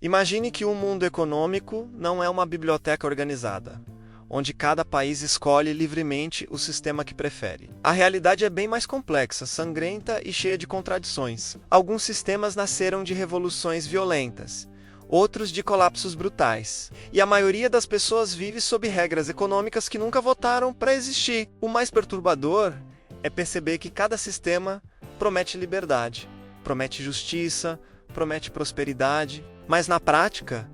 Imagine que o mundo econômico não é uma biblioteca organizada, onde cada país escolhe livremente o sistema que prefere. A realidade é bem mais complexa, sangrenta e cheia de contradições. Alguns sistemas nasceram de revoluções violentas, outros de colapsos brutais. E a maioria das pessoas vive sob regras econômicas que nunca votaram para existir. O mais perturbador é perceber que cada sistema promete liberdade, promete justiça, promete prosperidade, mas na prática,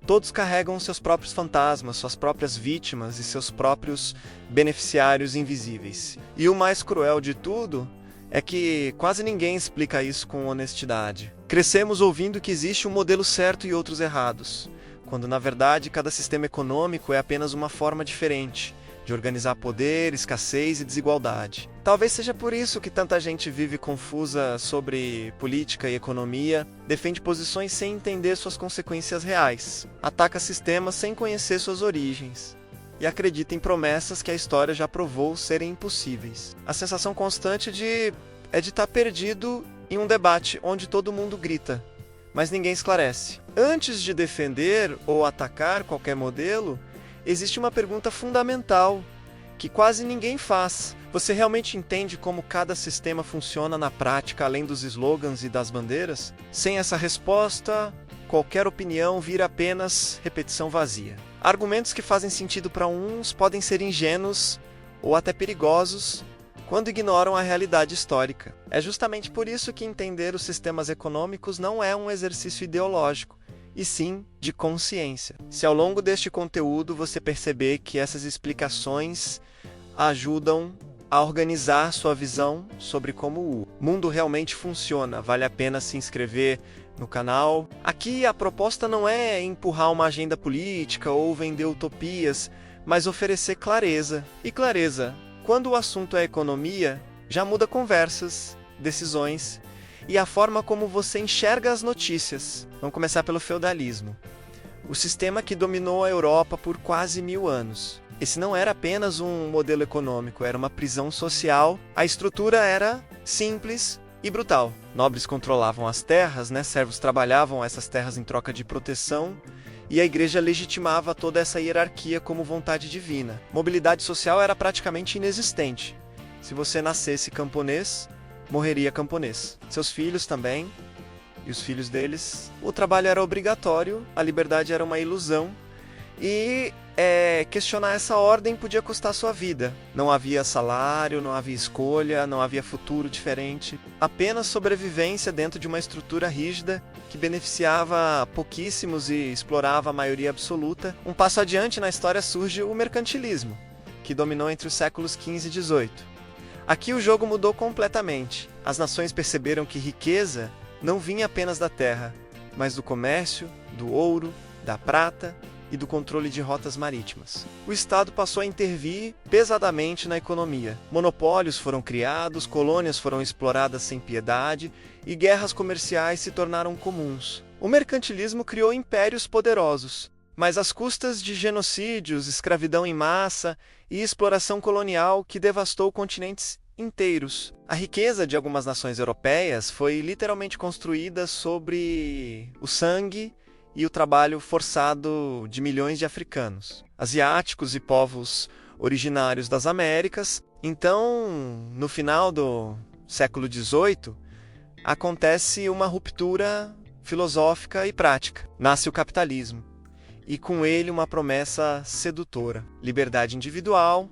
todos carregam seus próprios fantasmas, suas próprias vítimas e seus próprios beneficiários invisíveis. E o mais cruel de tudo é que quase ninguém explica isso com honestidade. Crescemos ouvindo que existe um modelo certo e outros errados, quando na verdade cada sistema econômico é apenas uma forma diferente de organizar poder, escassez e desigualdade. Talvez seja por isso que tanta gente vive confusa sobre política e economia, defende posições sem entender suas consequências reais, ataca sistemas sem conhecer suas origens e acredita em promessas que a história já provou serem impossíveis. A sensação constante é de estar perdido em um debate onde todo mundo grita, mas ninguém esclarece. Antes de defender ou atacar qualquer modelo, existe uma pergunta fundamental que quase ninguém faz. Você realmente entende como cada sistema funciona na prática, além dos slogans e das bandeiras? Sem essa resposta, qualquer opinião vira apenas repetição vazia. Argumentos que fazem sentido para uns podem ser ingênuos ou até perigosos quando ignoram a realidade histórica. É justamente por isso que entender os sistemas econômicos não é um exercício ideológico, e sim de consciência. Se ao longo deste conteúdo você perceber que essas explicações ajudam a organizar sua visão sobre como o mundo realmente funciona, vale a pena se inscrever no canal. Aqui a proposta não é empurrar uma agenda política ou vender utopias, mas oferecer clareza. E clareza, quando o assunto é economia, já muda conversas, decisões e a forma como você enxerga as notícias. Vamos começar pelo feudalismo. O sistema que dominou a Europa por quase 1000 anos. Esse não era apenas um modelo econômico, era uma prisão social. A estrutura era simples e brutal. Nobres controlavam as terras, servos trabalhavam essas terras em troca de proteção, e a igreja legitimava toda essa hierarquia como vontade divina. Mobilidade social era praticamente inexistente. Se você nascesse camponês, morreria camponês. Seus filhos também, e os filhos deles. O trabalho era obrigatório, a liberdade era uma ilusão, e questionar essa ordem podia custar sua vida. Não havia salário, não havia escolha, não havia futuro diferente. Apenas sobrevivência dentro de uma estrutura rígida que beneficiava pouquíssimos e explorava a maioria absoluta. Um passo adiante na história surge o mercantilismo, que dominou entre os séculos XV e XVIII. Aqui o jogo mudou completamente. As nações perceberam que riqueza não vinha apenas da terra, mas do comércio, do ouro, da prata e do controle de rotas marítimas. O Estado passou a intervir pesadamente na economia. Monopólios foram criados, colônias foram exploradas sem piedade e guerras comerciais se tornaram comuns. O mercantilismo criou impérios poderosos, mas às custas de genocídios, escravidão em massa e exploração colonial que devastou continentes inteiros. A riqueza de algumas nações europeias foi literalmente construída sobre o sangue e o trabalho forçado de milhões de africanos, asiáticos e povos originários das Américas. Então, no final do século XVIII, acontece uma ruptura filosófica e prática. Nasce o capitalismo, e com ele uma promessa sedutora: liberdade individual,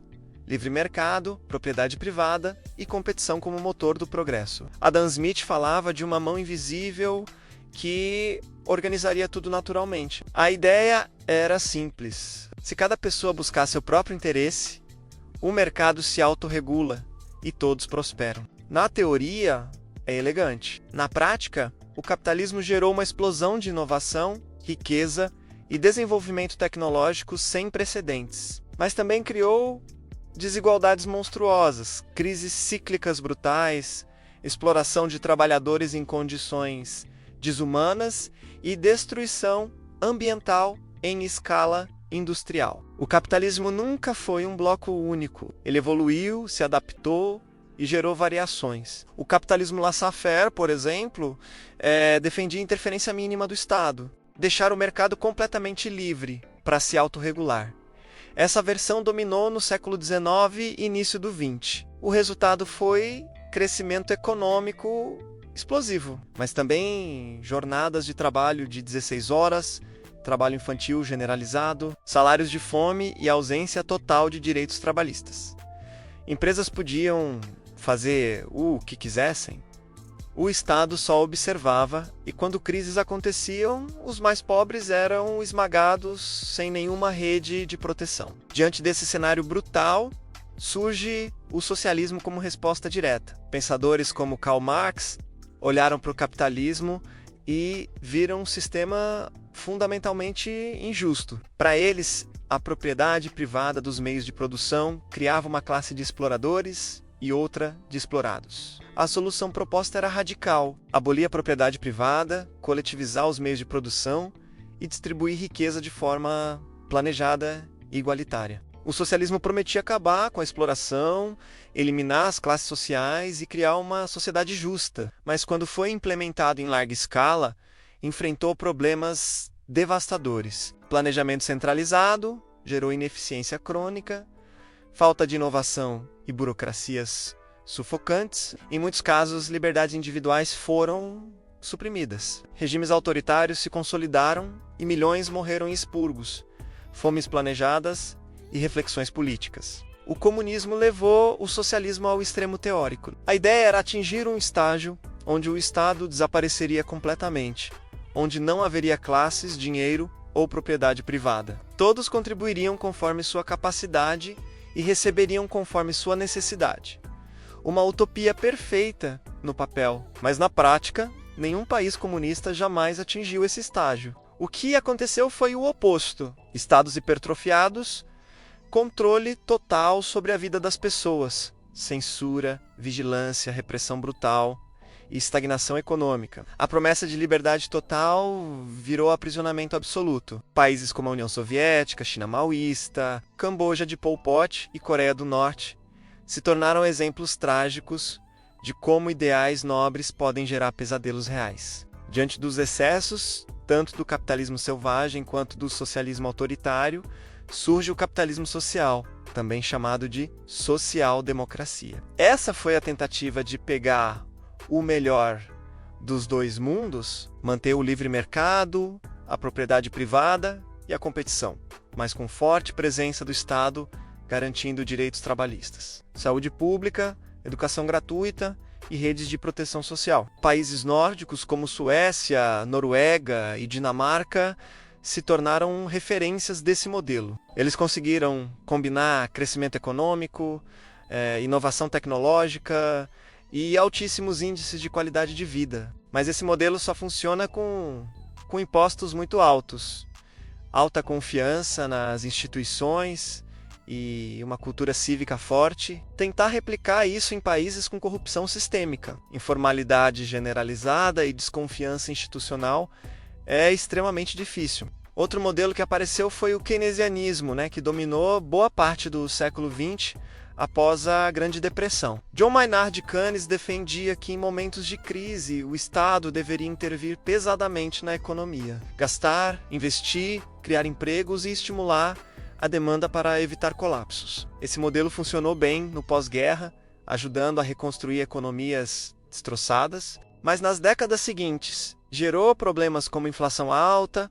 livre mercado, propriedade privada e competição como motor do progresso. Adam Smith falava de uma mão invisível que organizaria tudo naturalmente. A ideia era simples. Se cada pessoa buscar seu próprio interesse, o mercado se autorregula e todos prosperam. Na teoria, é elegante. Na prática, o capitalismo gerou uma explosão de inovação, riqueza e desenvolvimento tecnológico sem precedentes. Mas também criou desigualdades monstruosas, crises cíclicas brutais, exploração de trabalhadores em condições desumanas e destruição ambiental em escala industrial. O capitalismo nunca foi um bloco único. Ele evoluiu, se adaptou e gerou variações. O capitalismo laissez-faire, por exemplo, defendia a interferência mínima do Estado. deixar o mercado completamente livre para se autorregular. Essa versão dominou no século XIX e início do XX. O resultado foi crescimento econômico explosivo, mas também jornadas de trabalho de 16 horas, trabalho infantil generalizado, salários de fome e ausência total de direitos trabalhistas. Empresas podiam fazer o que quisessem. O Estado só observava e, quando crises aconteciam, os mais pobres eram esmagados sem nenhuma rede de proteção. Diante desse cenário brutal, surge o socialismo como resposta direta. Pensadores como Karl Marx olharam para o capitalismo e viram um sistema fundamentalmente injusto. Para eles, a propriedade privada dos meios de produção criava uma classe de exploradores e outra de explorados. A solução proposta era radical: abolir a propriedade privada, coletivizar os meios de produção e distribuir riqueza de forma planejada e igualitária. O socialismo prometia acabar com a exploração, eliminar as classes sociais e criar uma sociedade justa. Mas quando foi implementado em larga escala, enfrentou problemas devastadores. Planejamento centralizado gerou ineficiência crônica, falta de inovação e burocracias sufocantes. Em muitos casos, liberdades individuais foram suprimidas. Regimes autoritários se consolidaram e milhões morreram em expurgos, fomes planejadas e reflexões políticas. O comunismo levou o socialismo ao extremo teórico. A ideia era atingir um estágio onde o Estado desapareceria completamente, onde não haveria classes, dinheiro ou propriedade privada. Todos contribuiriam conforme sua capacidade e receberiam conforme sua necessidade. Uma utopia perfeita no papel, mas na prática, nenhum país comunista jamais atingiu esse estágio. O que aconteceu foi o oposto: estados hipertrofiados, controle total sobre a vida das pessoas, censura, vigilância, repressão brutal e estagnação econômica. A promessa de liberdade total virou aprisionamento absoluto. Países como a União Soviética, China maoísta, Camboja de Pol Pot e Coreia do Norte se tornaram exemplos trágicos de como ideais nobres podem gerar pesadelos reais. Diante dos excessos, tanto do capitalismo selvagem quanto do socialismo autoritário, surge o capitalismo social, também chamado de social-democracia. Essa foi a tentativa de pegar o melhor dos dois mundos, manter o livre mercado, a propriedade privada e a competição, mas com forte presença do Estado garantindo direitos trabalhistas, saúde pública, educação gratuita e redes de proteção social. Países nórdicos como Suécia, Noruega e Dinamarca se tornaram referências desse modelo. Eles conseguiram combinar crescimento econômico, inovação tecnológica e altíssimos índices de qualidade de vida. Mas esse modelo só funciona com impostos muito altos, alta confiança nas instituições e uma cultura cívica forte. Tentar replicar isso em países com corrupção sistêmica, informalidade generalizada e desconfiança institucional é extremamente difícil. Outro modelo que apareceu foi o keynesianismo, que dominou boa parte do século XX após a Grande Depressão. John Maynard Keynes defendia que em momentos de crise o Estado deveria intervir pesadamente na economia, gastar, investir, criar empregos e estimular a demanda para evitar colapsos. Esse modelo funcionou bem no pós-guerra, ajudando a reconstruir economias destroçadas, mas nas décadas seguintes gerou problemas como inflação alta,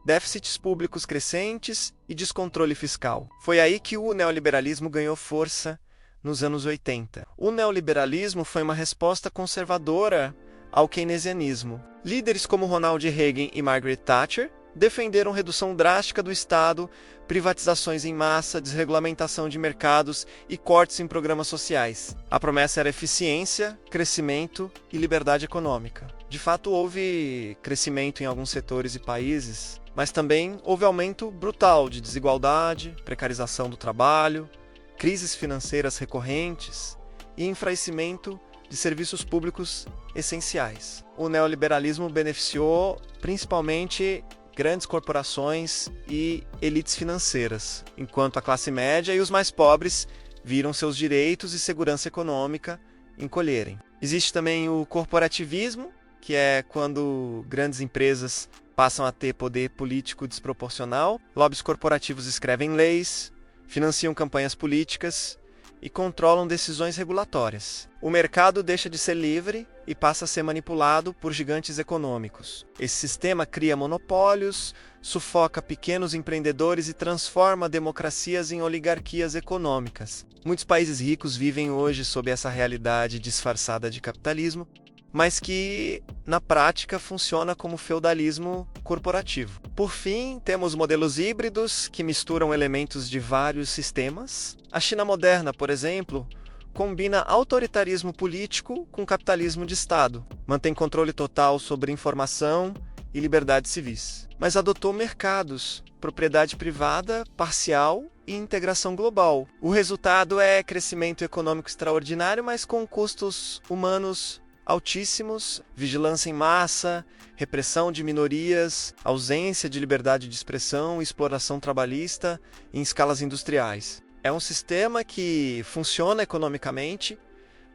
déficits públicos crescentes e descontrole fiscal. Foi aí que o neoliberalismo ganhou força nos anos 80. O neoliberalismo foi uma resposta conservadora ao keynesianismo. Líderes como Ronald Reagan e Margaret Thatcher defenderam redução drástica do Estado, privatizações em massa, desregulamentação de mercados e cortes em programas sociais. A promessa era eficiência, crescimento e liberdade econômica. De fato, houve crescimento em alguns setores e países, mas também houve aumento brutal de desigualdade, precarização do trabalho, crises financeiras recorrentes e enfraquecimento de serviços públicos essenciais. O neoliberalismo beneficiou principalmente grandes corporações e elites financeiras, enquanto a classe média e os mais pobres viram seus direitos e segurança econômica encolherem. Existe também o corporativismo, que é quando grandes empresas passam a ter poder político desproporcional, lobbies corporativos escrevem leis, financiam campanhas políticas e controlam decisões regulatórias. O mercado deixa de ser livre e passa a ser manipulado por gigantes econômicos. Esse sistema cria monopólios, sufoca pequenos empreendedores e transforma democracias em oligarquias econômicas. Muitos países ricos vivem hoje sob essa realidade disfarçada de capitalismo, mas que, na prática, funciona como feudalismo corporativo. Por fim, temos modelos híbridos que misturam elementos de vários sistemas. A China moderna, por exemplo, combina autoritarismo político com capitalismo de Estado, mantém controle total sobre informação e liberdades civis, mas adotou mercados, propriedade privada, parcial e integração global. O resultado é crescimento econômico extraordinário, mas com custos humanos altíssimos, vigilância em massa, repressão de minorias, ausência de liberdade de expressão e exploração trabalhista em escalas industriais. É um sistema que funciona economicamente,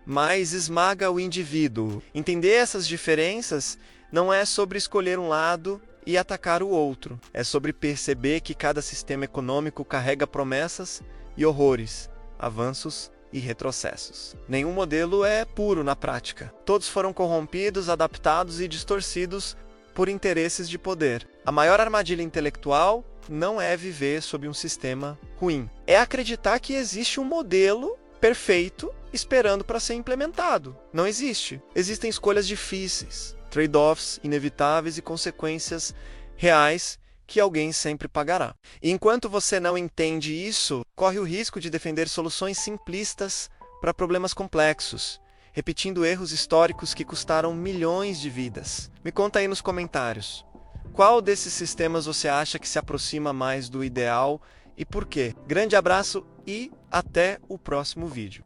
mas esmaga o indivíduo. Entender essas diferenças não é sobre escolher um lado e atacar o outro. É sobre perceber que cada sistema econômico carrega promessas e horrores, avanços e retrocessos. Nenhum modelo é puro na prática. Todos foram corrompidos, adaptados e distorcidos por interesses de poder. A maior armadilha intelectual não é viver sob um sistema ruim. É acreditar que existe um modelo perfeito esperando para ser implementado. Não existe. Existem escolhas difíceis, trade-offs inevitáveis e consequências reais que alguém sempre pagará. E enquanto você não entende isso, corre o risco de defender soluções simplistas para problemas complexos, repetindo erros históricos que custaram milhões de vidas. Me conta aí nos comentários. Qual desses sistemas você acha que se aproxima mais do ideal e por quê? Grande abraço e até o próximo vídeo.